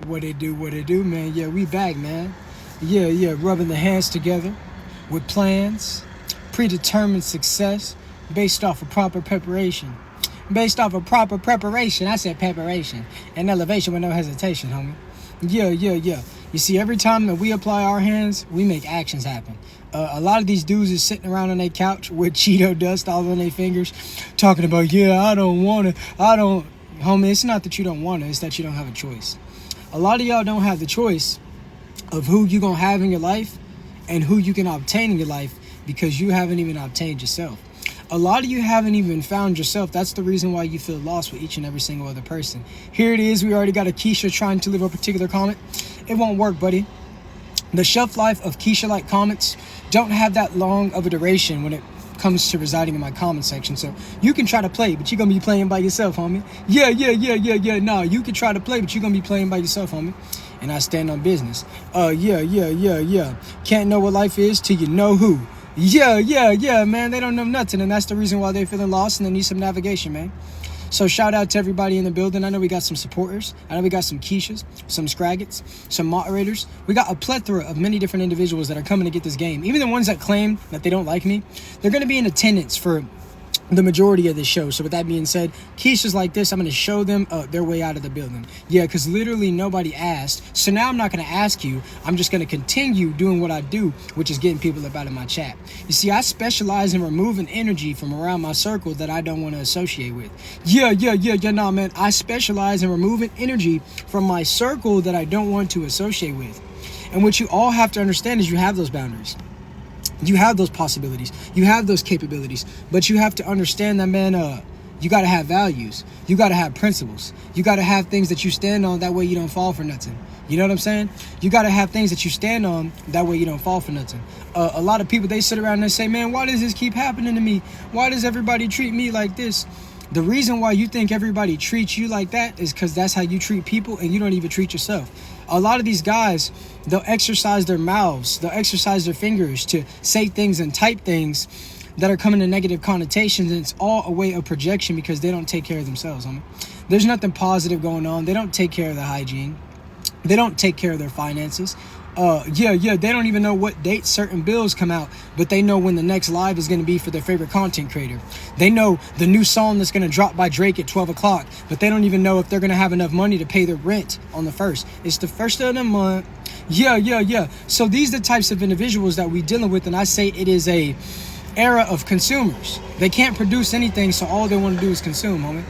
What it do, man? Yeah, we back, man. Yeah, rubbing the hands together with plans, predetermined success based off of proper preparation. Based off of proper preparation, I said preparation and elevation with no hesitation, homie. Yeah. You see, every time that we apply our hands, we make actions happen. A lot of these dudes is sitting around on their couch with Cheeto dust all on their fingers, talking about, yeah, I don't want it. I don't. Homie, it's not that you don't want it, it's that you don't have a choice. A lot of y'all don't have the choice of who you gonna have in your life and who you can obtain in your life because you haven't even obtained yourself. A lot of you haven't even found yourself. That's the reason why you feel lost with each and every single other person. Here it is. We already got a Keisha trying to leave a particular comment. It won't work, buddy. The shelf life of Keisha-like comments don't have that long of a duration when it comes to residing in my comment section. So you can try to play, but you're going to be playing by yourself, homie. Yeah. No, you can try to play, but you're going to be playing by yourself, homie. And I stand on business. Yeah. Can't know what life is till you know who. Yeah, man. They don't know nothing, and that's the reason why they're feeling lost and they need some navigation, man. So shout out to everybody in the building. I know we got some supporters. I know we got some Keishas, some Scraggets, some moderators. We got a plethora of many different individuals that are coming to get this game. Even the ones that claim that they don't like me, they're going to be in attendance for the majority of this show. So with that being said, Keishas like this, I'm going to show them their way out of the building. Yeah, because literally nobody asked. So now I'm not going to ask you. I'm just going to continue doing what I do, which is getting people up out of my chat. You see, I specialize in removing energy from around my circle that I don't want to associate with. Yeah, nah, man. I specialize in removing energy from my circle that I don't want to associate with. And what you all have to understand is you have those boundaries. You have those possibilities. You have those capabilities. But you have to understand that, man, you got to have values. You got to have principles. You got to have things that you stand on. That way you don't fall for nothing. You know what I'm saying? You got to have things that you stand on. That way you don't fall for nothing. A lot of people, they sit around and they say, man, why does this keep happening to me? Why does everybody treat me like this? The reason why you think everybody treats you like that is because that's how you treat people and you don't even treat yourself. A lot of these guys, they'll exercise their mouths, they'll exercise their fingers to say things and type things that are coming to negative connotations, and it's all a way of projection because they don't take care of themselves, homie. There's nothing positive going on. They don't take care of their hygiene. They don't take care of their finances. They don't even know what date certain bills come out, but they know when the next live is going to be for their favorite content creator. They know the new song that's going to drop by Drake at 12 o'clock, but they don't even know if they're going to have enough money to pay their rent on the first. It's the first of the month. Yeah. So these are the types of individuals that we're dealing with, and I say it is a era of consumers. They can't produce anything, so all they want to do is consume, homie.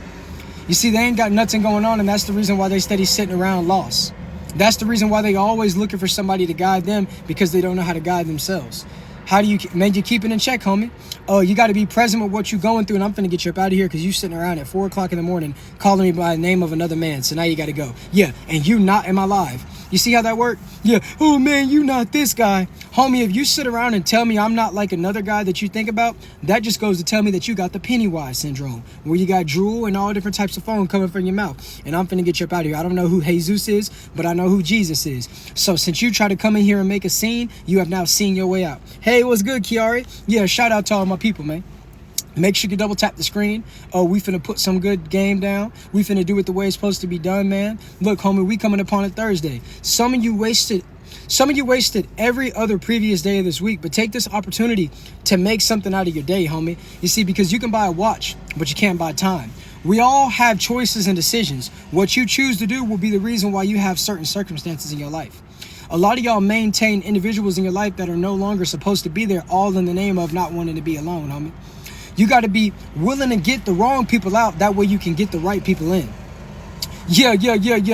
You see, they ain't got nothing going on, and that's the reason why they steady sitting around lost. That's the reason why they always looking for somebody to guide them, because they don't know how to guide themselves. How do you, man, you keep it in check, homie? Oh, you got to be present with what you're going through, and I'm finna get you up out of here because you sitting around at 4 o'clock in the morning calling me by the name of another man, so now you got to go. Yeah, and you not in my live. You see how that worked? Yeah, oh man, you not this guy. Homie, if you sit around and tell me I'm not like another guy that you think about, that just goes to tell me that you got the Pennywise syndrome, where you got drool and all different types of foam coming from your mouth. And I'm finna get you up out of here. I don't know who Jesus is, but I know who Jesus is. So since you try to come in here and make a scene, you have now seen your way out. Hey, what's good, Kiari? Yeah, shout out to all my people, man. Make sure you double tap the screen. Oh, we finna put some good game down. We finna do it the way it's supposed to be done, man. Look, homie, we coming upon a Thursday. Some of you wasted every other previous day of this week, but take this opportunity to make something out of your day, homie. You see, because you can buy a watch, but you can't buy time. We all have choices and decisions. What you choose to do will be the reason why you have certain circumstances in your life. A lot of y'all maintain individuals in your life that are no longer supposed to be there, all in the name of not wanting to be alone, homie. You got to be willing to get the wrong people out. That way you can get the right people in. Yeah.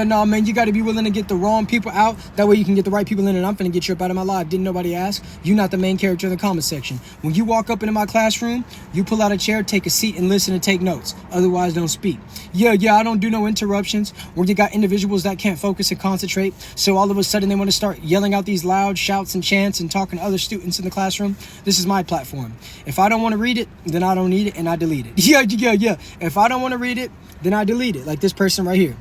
Nah, man, you got to be willing to get the wrong people out. That way you can get the right people in, and I'm finna get you up out of my live. Didn't nobody ask? You're not the main character in the comment section. When you walk up into my classroom, you pull out a chair, take a seat, and listen and take notes. Otherwise, don't speak. Yeah, I don't do no interruptions where you got individuals that can't focus and concentrate. So all of a sudden they want to start yelling out these loud shouts and chants and talking to other students in the classroom. This is my platform. If I don't want to read it, then I don't need it, and I delete it. Yeah. If I don't want to read it, then I delete it, like this person right here.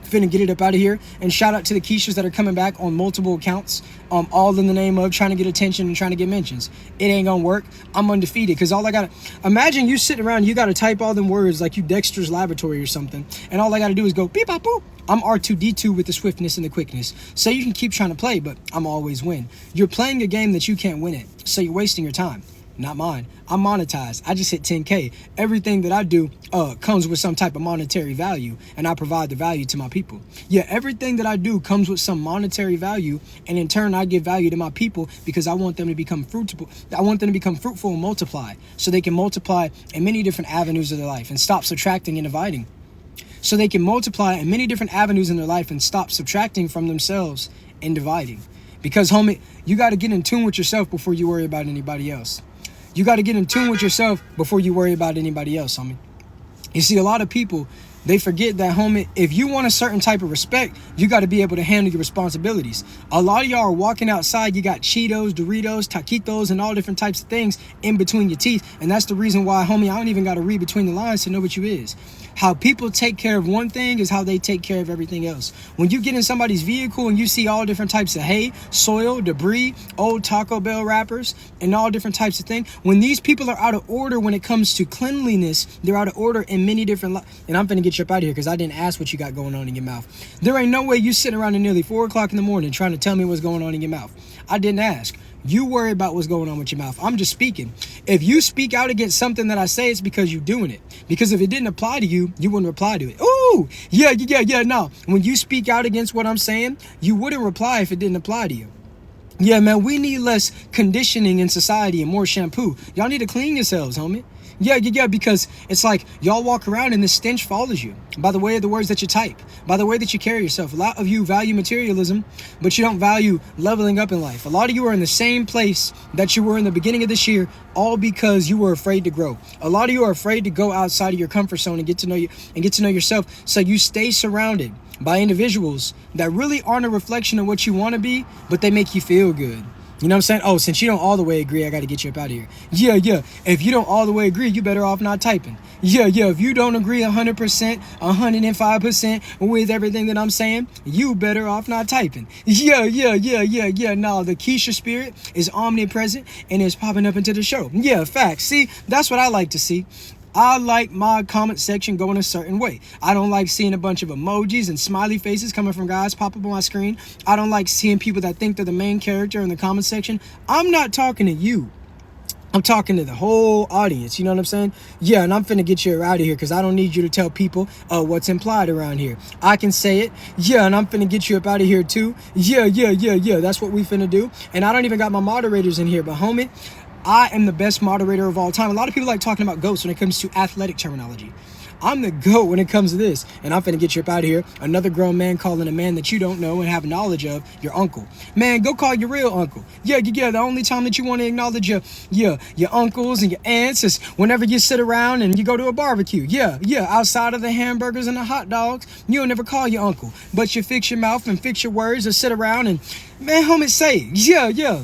Finna get it up out of here. And shout out to the Keishas that are coming back on multiple accounts, all in the name of trying to get attention and trying to get mentions. It ain't gonna work. I'm undefeated, because all I gotta, imagine you sitting around, you gotta type all them words like you Dexter's Laboratory or something, and all I gotta do is go beep bop boop. I'm R2-D2 with the swiftness and the quickness. So you can keep trying to play, but I'm always win. You're playing a game that you can't win it, so you're wasting your time. Not mine. I'm monetized. I just hit 10K. Everything that I do comes with some type of monetary value, and I provide the value to my people. Yeah, everything that I do comes with some monetary value, and in turn, I give value to my people because I want them to become fruitful. I want them to become fruitful and multiply, so they can multiply in many different avenues of their life and stop subtracting and dividing. So they can multiply in many different avenues in their life and stop subtracting from themselves and dividing. Because, homie, you got to get in tune with yourself before you worry about anybody else. You got to get in tune with yourself before you worry about anybody else, homie. You see, a lot of people, they forget that, homie, if you want a certain type of respect, you got to be able to handle your responsibilities. A lot of y'all are walking outside, you got Cheetos, Doritos, taquitos, and all different types of things in between your teeth. And that's the reason why, homie, I don't even got to read between the lines to know what you is. How people take care of one thing is how they take care of everything else. When you get in somebody's vehicle and you see all different types of hay, soil, debris, old Taco Bell wrappers, and all different types of things, when these people are out of order when it comes to cleanliness, they're out of order in many different and I'm finna get you up out of here because I didn't ask what you got going on in your mouth. There ain't no way you sitting around at nearly 4 o'clock in the morning trying to tell me what's going on in your mouth. I didn't ask. You worry about what's going on with your mouth. I'm just speaking. If you speak out against something that I say, it's because you're doing it. Because if it didn't apply to you, you wouldn't reply to it. Ooh, yeah, no. When you speak out against what I'm saying, you wouldn't reply if it didn't apply to you. Yeah, man, we need less conditioning in society and more shampoo. Y'all need to clean yourselves, homie. Yeah, because it's like y'all walk around and this stench follows you by the way of the words that you type, by the way that you carry yourself. A lot of you value materialism, but you don't value leveling up in life. A lot of you are in the same place that you were in the beginning of this year, all because you were afraid to grow. A lot of you are afraid to go outside of your comfort zone and get to know you and get to know yourself. So you stay surrounded by individuals that really aren't a reflection of what you want to be, but they make you feel good. You know what I'm saying? Oh, since you don't all the way agree, I got to get you up out of here. Yeah. If you don't all the way agree, you better off not typing. Yeah. If you don't agree 100%, 105% with everything that I'm saying, you better off not typing. Yeah. No, the Keisha spirit is omnipresent and is popping up into the show. Yeah, facts. See, that's what I like to see. I like my comment section going a certain way. I don't like seeing a bunch of emojis and smiley faces coming from guys pop up on my screen. I don't like seeing people that think they're the main character in the comment section. I'm not talking to you. I'm talking to the whole audience. You know what I'm saying? Yeah, and I'm finna get you out of here because I don't need you to tell people what's implied around here. I can say it. Yeah, and I'm finna get you up out of here too. Yeah. That's what we finna do. And I don't even got my moderators in here, but homie, I am the best moderator of all time. A lot of people like talking about GOATs when it comes to athletic terminology. I'm the GOAT when it comes to this. And I'm finna get you up out of here. Another grown man calling a man that you don't know and have knowledge of your uncle. Man, go call your real uncle. Yeah. The only time that you want to acknowledge your uncles and your aunts is whenever you sit around and you go to a barbecue. Yeah. Outside of the hamburgers and the hot dogs, you'll never call your uncle. But you fix your mouth and fix your words and sit around and, man, homie, say, yeah.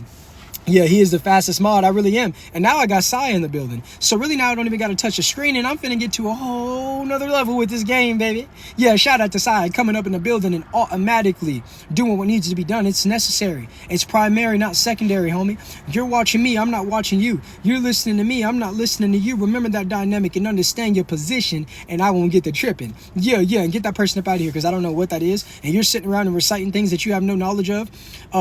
Yeah, he is the fastest mod. I really am. And now I got Sai in the building. So really now I don't even got to touch the screen and I'm finna get to a whole nother level with this game, baby. Yeah, shout out to Sai coming up in the building and automatically doing what needs to be done. It's necessary. It's primary, not secondary, homie. You're watching me. I'm not watching you. You're listening to me. I'm not listening to you. Remember that dynamic and understand your position and I won't get the tripping. Yeah. And get that person up out of here because I don't know what that is. And you're sitting around and reciting things that you have no knowledge of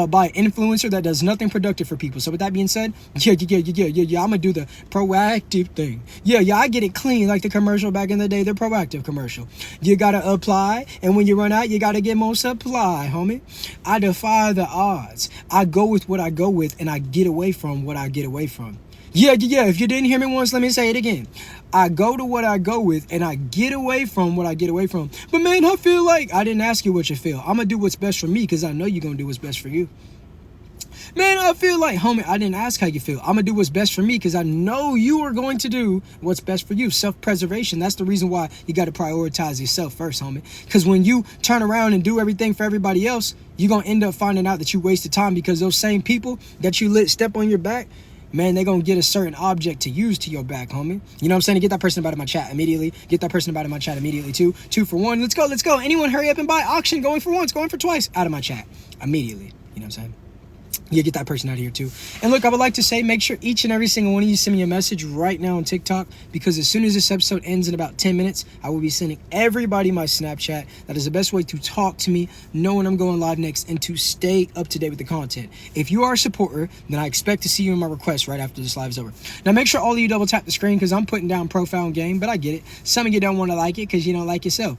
by an influencer that does nothing productive for people. So with that being said, yeah, I'm gonna do the proactive thing. Yeah, I get it clean like the commercial back in the day, the proactive commercial. You gotta apply, and when you run out, you gotta get more supply, homie. I defy the odds. I go with what I go with, and I get away from what I get away from. Yeah. If you didn't hear me once, let me say it again. I go to what I go with, and I get away from what I get away from. But man, I feel like I didn't ask you what you feel. I'm gonna do what's best for me because I know you're gonna do what's best for you. Man, I feel like, homie, I didn't ask how you feel. I'm going to do what's best for me because I know you are going to do what's best for you. Self-preservation. That's the reason why you got to prioritize yourself first, homie. Because when you turn around and do everything for everybody else, you're going to end up finding out that you wasted time because those same people that you let step on your back, man, they're going to get a certain object to use to your back, homie. You know what I'm saying? Get that person about in my chat immediately. Get that person about in my chat immediately, too. 2 for 1. Let's go. Anyone hurry up and buy. Auction going for once, going for twice. Out of my chat immediately. You know what I'm saying? Yeah, get that person out of here too. And look, I would like to say, make sure each and every single one of you send me a message right now on TikTok, because as soon as this episode ends in about 10 minutes, I will be sending everybody my Snapchat. That is the best way to talk to me, know when I'm going live next, and to stay up to date with the content. If you are a supporter, then I expect to see you in my request right after this live is over. Now, make sure all of you double tap the screen, because I'm putting down profound game, but I get it. Some of you don't want to like it because you don't like yourself.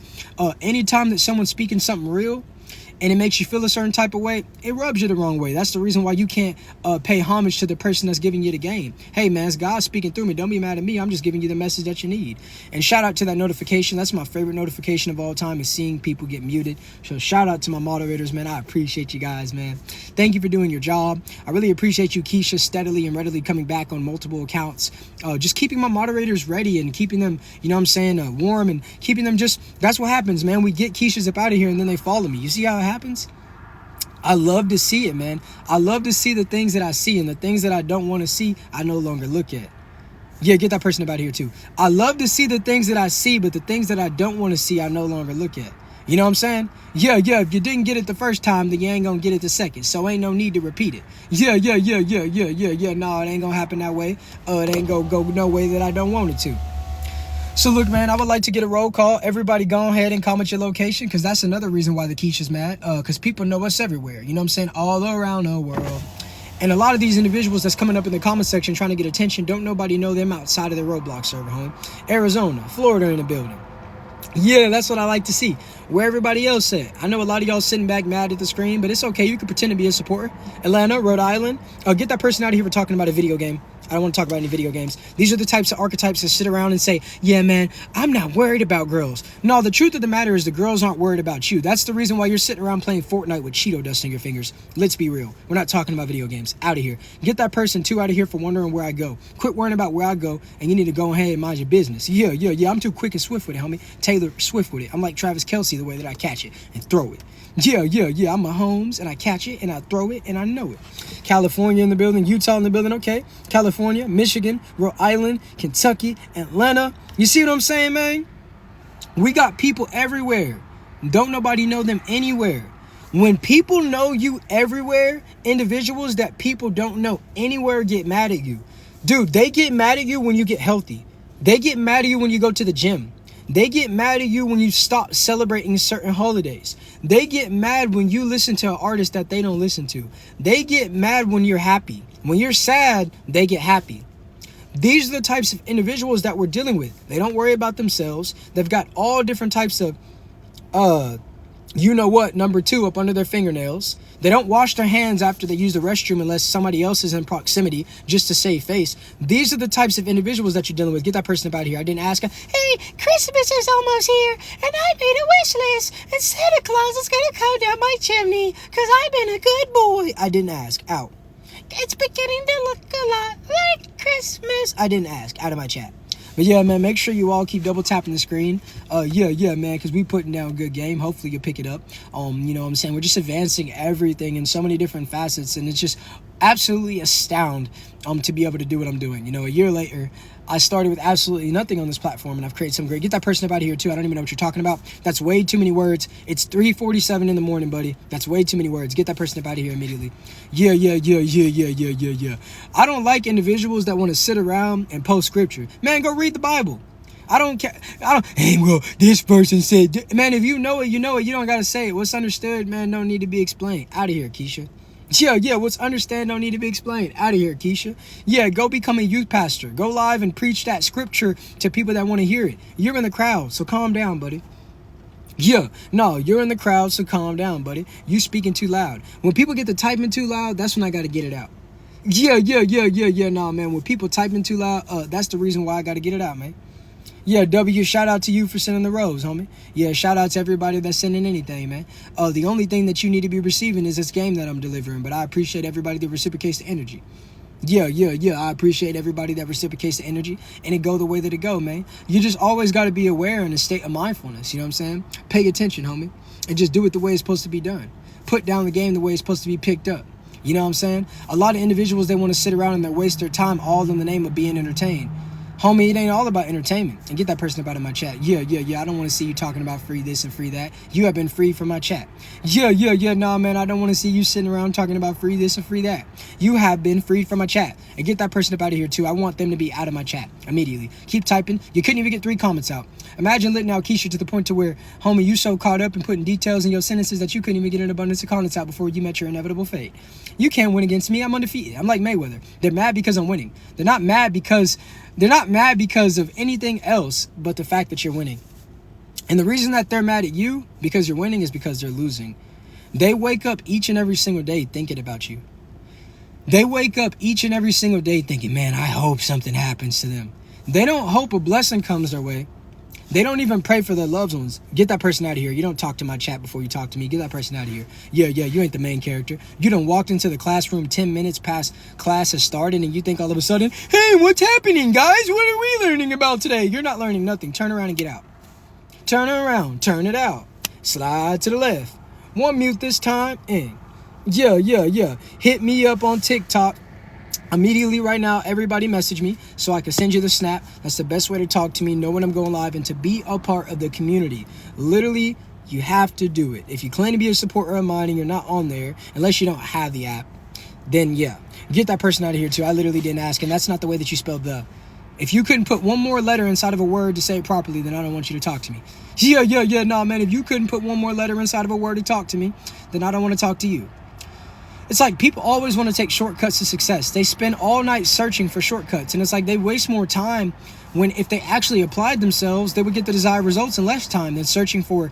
Anytime that someone's speaking something real, and it makes you feel a certain type of way, it rubs you the wrong way. That's the reason why you can't pay homage to the person that's giving you the game. Hey, man, it's God speaking through me. Don't be mad at me. I'm just giving you the message that you need. And shout out to that notification. That's my favorite notification of all time, is seeing people get muted. So shout out to my moderators, man. I appreciate you guys, man. Thank you for doing your job. I really appreciate you, Keisha, steadily and readily coming back on multiple accounts. Just keeping my moderators ready and keeping them, you know what I'm saying, warm, and keeping them just, that's what happens, man. We get Keishas up out of here and then they follow me. You see how it happens? I love to see it, man. I love to see the things that I see, and the things that I don't want to see, I no longer look at. Yeah, get that person up out of here too. I love to see the things that I see, but the things that I don't want to see, I no longer look at. You know what I'm saying? Yeah, if you didn't get it the first time, then you ain't gonna get it the second. So ain't no need to repeat it. Yeah. No, it ain't gonna happen that way. It ain't gonna go no way that I don't want it to. So look, man, I would like to get a roll call. Everybody go ahead and comment your location, because that's another reason why the Keisha's mad. Because people know us everywhere. You know what I'm saying? All around the world. And a lot of these individuals that's coming up in the comment section trying to get attention, don't nobody know them outside of the Roblox server, home. Arizona, Florida in the building. Yeah, that's what I like to see. Where everybody else at. I know a lot of y'all sitting back mad at the screen, but it's okay. You can pretend to be a supporter. Atlanta, Rhode Island. Get that person out of here for talking about a video game. I don't want to talk about any video games. These are the types of archetypes that sit around and say, yeah, man, I'm not worried about girls. No, the truth of the matter is the girls aren't worried about you. That's the reason why you're sitting around playing Fortnite with Cheeto dust in your fingers. Let's be real. We're not talking about video games. Out of here. Get that person, too, out of here for wondering where I go. Quit worrying about where I go, and you need to go ahead and mind your business. Yeah. I'm too quick and swift with it, homie. Taylor Swift with it. I'm like Travis Kelce the way that I catch it and throw it. Yeah. I'm Mahomes, and I catch it, and I throw it, and I know it. California in the building, Utah in the building, okay. California, Michigan, Rhode Island, Kentucky, Atlanta. You see what I'm saying, man? We got people everywhere. Don't nobody know them anywhere. When people know you everywhere, individuals that people don't know anywhere get mad at you. Dude, they get mad at you when you get healthy. They get mad at you when you go to the gym. They get mad at you when you stop celebrating certain holidays. They get mad when you listen to an artist that they don't listen to. They get mad when you're happy. When you're sad, they get happy. These are the types of individuals that we're dealing with. They don't worry about themselves. They've got all different types of, number 2 up under their fingernails. They don't wash their hands after they use the restroom unless somebody else is in proximity just to save face. These are the types of individuals that you're dealing with. Get that person up out of here. I didn't ask her, hey, Christmas is almost here, and I made a wish list, and Santa Claus is going to come down my chimney because I've been a good boy. I didn't ask. Out. It's beginning to look a lot like Christmas. I didn't ask. Out of my chat. But yeah, man, make sure you all keep double tapping the screen. Yeah, man, because we putting down a good game. Hopefully you'll pick it up. You know what I'm saying? We're just advancing everything in so many different facets, and it's just absolutely astounding to be able to do what I'm doing. You know, a year later, I started with absolutely nothing on this platform, and I've created some great. Get that person up out of here too. I don't even know what you're talking about. That's way too many words. It's 3:47 in the morning, buddy. That's way too many words. Get that person up out of here immediately. Yeah. I don't like individuals that want to sit around and post scripture. Man, go read the Bible. I don't care. Hey, well, this person said, man, if you know it, you know it. You don't got to say it. What's understood, man, don't need to be explained. Out of here, Keisha. Yeah, what's understand don't need to be explained. Out of here, Keisha. Yeah, go become a youth pastor. Go live and preach that scripture to people that want to hear it. You're in the crowd, so calm down, buddy. Yeah, no, you're in the crowd, so calm down, buddy. You speaking too loud. When people get to typing too loud, that's when I got to get it out. Yeah, nah, man. When people typing too loud, that's the reason why I got to get it out, man. Yeah, W, shout out to you for sending the rose, homie. Yeah, shout out to everybody that's sending anything, man. The only thing that you need to be receiving is this game that I'm delivering, but I appreciate everybody that reciprocates the energy. Yeah, I appreciate everybody that reciprocates the energy, and it go the way that it go, man. You just always got to be aware in a state of mindfulness, you know what I'm saying? Pay attention, homie, and just do it the way it's supposed to be done. Put down the game the way it's supposed to be picked up. You know what I'm saying? A lot of individuals, they want to sit around and they waste their time all in the name of being entertained. Homie, it ain't all about entertainment. And get that person up out of my chat. Yeah. I don't want to see you talking about free this and free that. You have been free from my chat. Yeah. Nah, man, I don't want to see you sitting around talking about free this and free that. You have been freed from my chat. And get that person up out of here, too. I want them to be out of my chat immediately. Keep typing. You couldn't even get 3 comments out. Imagine letting out Keisha to the point to where, homie, you so caught up in putting details in your sentences that you couldn't even get an abundance of comments out before you met your inevitable fate. You can't win against me. I'm undefeated. I'm like Mayweather. They're mad because I'm winning. They're not mad because of anything else but the fact that you're winning. And the reason that they're mad at you because you're winning is because they're losing. They wake up each and every single day thinking about you. They wake up each and every single day thinking, man, I hope something happens to them. They don't hope a blessing comes their way. They don't even pray for their loved ones. Get that person out of here. You don't talk to my chat before you talk to me. Get that person out of here. Yeah, you ain't the main character. You done walked into the classroom 10 minutes past class has started and you think all of a sudden, hey, what's happening, guys? What are we learning about today? You're not learning nothing. Turn around and get out. Turn around. Turn it out. Slide to the left. One mute this time. In. Yeah. Hit me up on TikTok. Immediately right now, everybody message me so I can send you the snap. That's the best way to talk to me, know when I'm going live, and to be a part of the community. Literally, you have to do it. If you claim to be a supporter of mine and you're not on there, unless you don't have the app, then yeah, get that person out of here too. I literally didn't ask, and that's not the way that you spelled the. If you couldn't put one more letter inside of a word to say it properly, then I don't want you to talk to me. Yeah, nah, man, if you couldn't put one more letter inside of a word to talk to me, then I don't want to talk to you. It's like people always want to take shortcuts to success. They spend all night searching for shortcuts. And it's like they waste more time when if they actually applied themselves, they would get the desired results in less time than searching for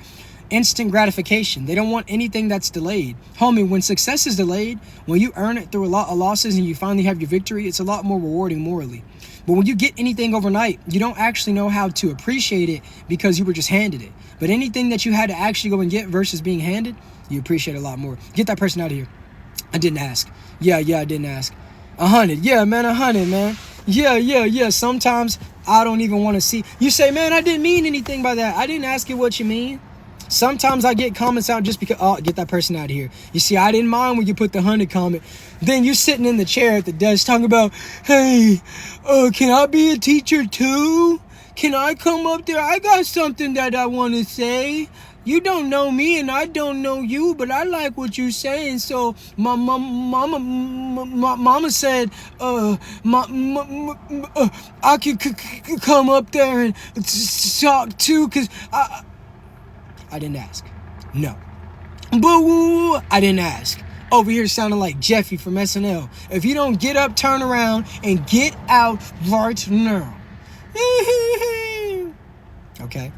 instant gratification. They don't want anything that's delayed. Homie, when success is delayed, when you earn it through a lot of losses and you finally have your victory, it's a lot more rewarding morally. But when you get anything overnight, you don't actually know how to appreciate it because you were just handed it. But anything that you had to actually go and get versus being handed, you appreciate it a lot more. Get that person out of here. I didn't ask. Yeah, I didn't ask. 100. Yeah, man, 100, man. Yeah. Sometimes I don't even want to see. You say, man, I didn't mean anything by that. I didn't ask you what you mean. Sometimes I get comments out just because, oh, get that person out of here. You see, I didn't mind when you put the 100 comment. Then you're sitting in the chair at the desk talking about, hey, can I be a teacher too? Can I come up there? I got something that I want to say. You don't know me and I don't know you, but I like what you're saying. So my mama said, I could come up there and talk too, cause I didn't ask. No. Boo! I didn't ask. Over here sounding like Jeffy from SNL. If you don't get up, turn around, and get out right now. Okay.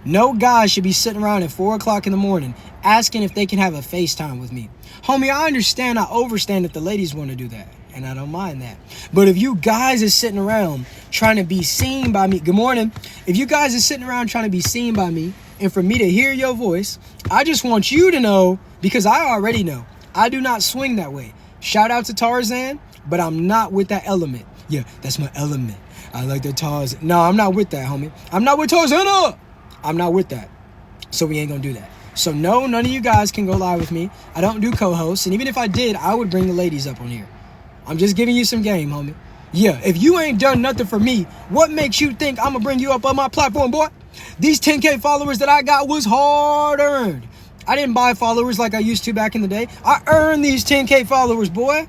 No guy should be sitting around at 4 o'clock in the morning asking if they can have a FaceTime with me. Homie, I understand, I overstand if the ladies want to do that, and I don't mind that. But if you guys are sitting around trying to be seen by me, good morning. If you guys are sitting around trying to be seen by me and for me to hear your voice, I just want you to know, because I already know, I do not swing that way. Shout out to Tarzan, but I'm not with that element. Yeah, that's my element. I like the Tarzan. No, I'm not with that, homie. I'm not with Tarzan. I'm not with that. So we ain't gonna do that. So no, none of you guys can go live with me. I don't do co-hosts. And even if I did, I would bring the ladies up on here. I'm just giving you some game, homie. Yeah, if you ain't done nothing for me, what makes you think I'm gonna bring you up on my platform, boy? These 10K followers that I got was hard earned. I didn't buy followers like I used to back in the day. I earned these 10K followers, boy.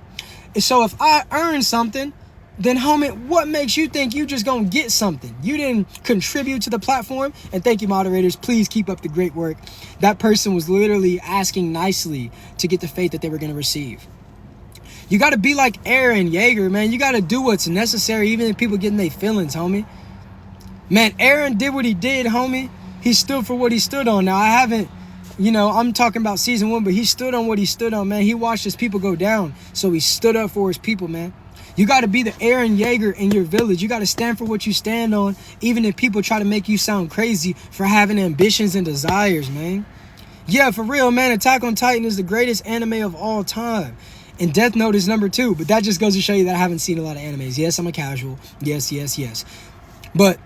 And so if I earn something, then homie, what makes you think you just gonna get something? You didn't contribute to the platform. And thank you, moderators. Please keep up the great work. That person was literally asking nicely to get the faith that they were gonna receive. You gotta be like Aaron Yeager, man. You gotta do what's necessary, even if people getting their feelings, homie. Man, Aaron did what he did, homie. He stood for what he stood on. Now, I haven't, I'm talking about season 1, but he stood on what he stood on, man. He watched his people go down, so he stood up for his people, man. You got to be the Aaron Yeager in your village. You got to stand for what you stand on, even if people try to make you sound crazy for having ambitions and desires, man. Yeah, for real, man. Attack on Titan is the greatest anime of all time. And Death Note is number 2. But that just goes to show you that I haven't seen a lot of animes. Yes, I'm a casual. Yes. But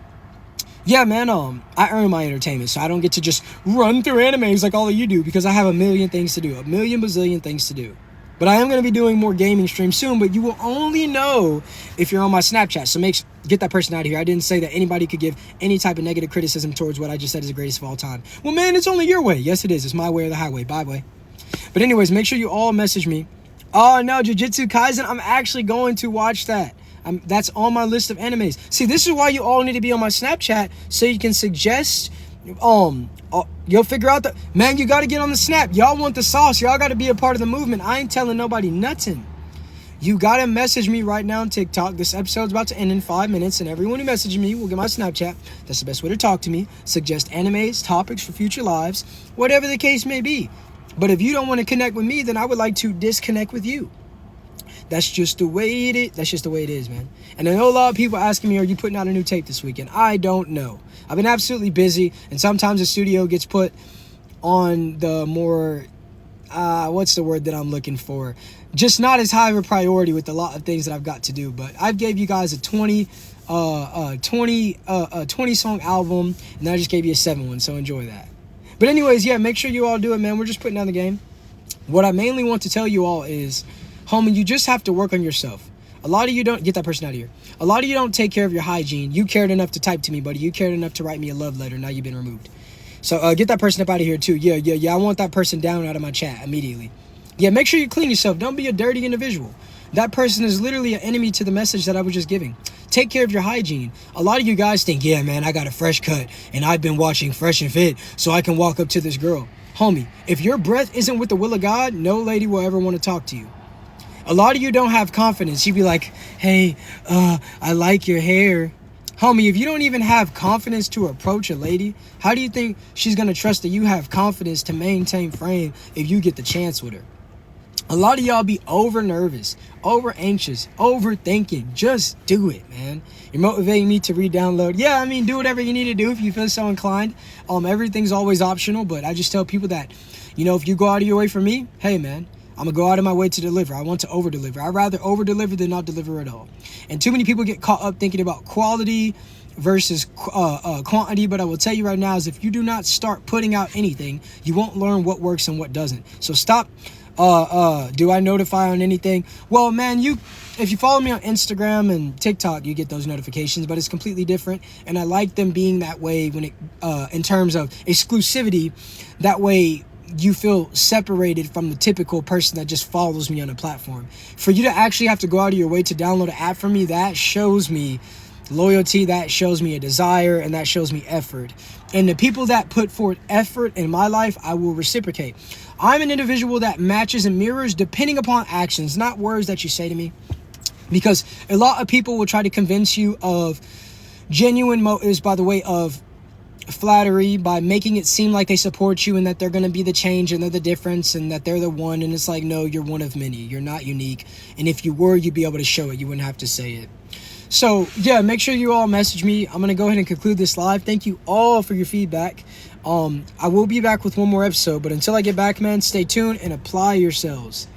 yeah, man, I earn my entertainment, so I don't get to just run through animes like all of you do, because I have a million things to do. A million bazillion things to do. But I am going to be doing more gaming streams soon, but you will only know if you're on my Snapchat. So get that person out of here. I didn't say that anybody could give any type of negative criticism towards what I just said is the greatest of all time. Well, man, it's only your way. Yes, it is. It's my way or the highway. Bye, way. But anyways, make sure you all message me. Oh, no, Jujutsu Kaisen, I'm actually going to watch that. That's on my list of animes. See, this is why you all need to be on my Snapchat, so you can suggest... you'll figure out man, you got to get on the snap. Y'all want the sauce. Y'all got to be a part of the movement. I ain't telling nobody nothing. You got to message me right now on TikTok. This episode's about to end in 5 minutes, and everyone who messages me will get my Snapchat. That's the best way to talk to me. Suggest animes, topics for future lives, whatever the case may be. But if you don't want to connect with me, then I would like to disconnect with you. That's just the way it is. That's just the way it is, man. And I know a lot of people asking me, are you putting out a new tape this weekend? I don't know. I've been absolutely busy, and sometimes the studio gets put on the more, what's the word that I'm looking for? Just not as high of a priority with a lot of things that I've got to do. But I've gave you guys a 20 song album, and I just gave you a 7 one, so enjoy that. But anyways, yeah, make sure you all do it, man. We're just putting down the game. What I mainly want to tell you all is, homie, you just have to work on yourself. A lot of you don't... Get that person out of here. A lot of you don't take care of your hygiene. You cared enough to type to me, buddy. You cared enough to write me a love letter. Now you've been removed. So get that person up out of here, too. Yeah. I want that person down out of my chat immediately. Yeah, make sure you clean yourself. Don't be a dirty individual. That person is literally an enemy to the message that I was just giving. Take care of your hygiene. A lot of you guys think, yeah, man, I got a fresh cut, and I've been watching Fresh and Fit, so I can walk up to this girl. Homie, if your breath isn't with the will of God, no lady will ever want to talk to you. A lot of you don't have confidence. You'd be like, hey, I like your hair. Homie, if you don't even have confidence to approach a lady, how do you think she's going to trust that you have confidence to maintain frame if you get the chance with her? A lot of y'all be over nervous, over anxious, overthinking. Just do it, man. You're motivating me to re-download. Yeah, I mean, do whatever you need to do if you feel so inclined. Everything's always optional, but I just tell people that, if you go out of your way for me, hey, man, I'm going to go out of my way to deliver. I want to over-deliver. I'd rather over-deliver than not deliver at all. And too many people get caught up thinking about quality versus quantity. But I will tell you right now is if you do not start putting out anything, you won't learn what works and what doesn't. So stop. Do I notify on anything? Well, man, if you follow me on Instagram and TikTok, you get those notifications, but it's completely different. And I like them being that way when in terms of exclusivity. That way you feel separated from the typical person that just follows me on a platform. For you to actually have to go out of your way to download an app from me, that shows me loyalty, that shows me a desire, and that shows me effort. And the people that put forth effort in my life, I will reciprocate. I'm an individual that matches and mirrors depending upon actions, not words that you say to me. Because a lot of people will try to convince you of genuine motives by the way of flattery, by making it seem like they support you and that they're going to be the change and they're the difference and that they're the one. And it's like, no, you're one of many. You're not unique. And if you were, you'd be able to show it. You wouldn't have to say it. So, yeah, make sure you all message me. I'm going to go ahead and conclude this live. Thank you all for your feedback. I will be back with one more episode, but until I get back, man, stay tuned and apply yourselves.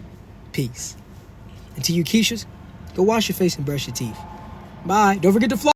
Peace. And to you Keishas, go wash your face and brush your teeth. Bye. Don't forget to floss.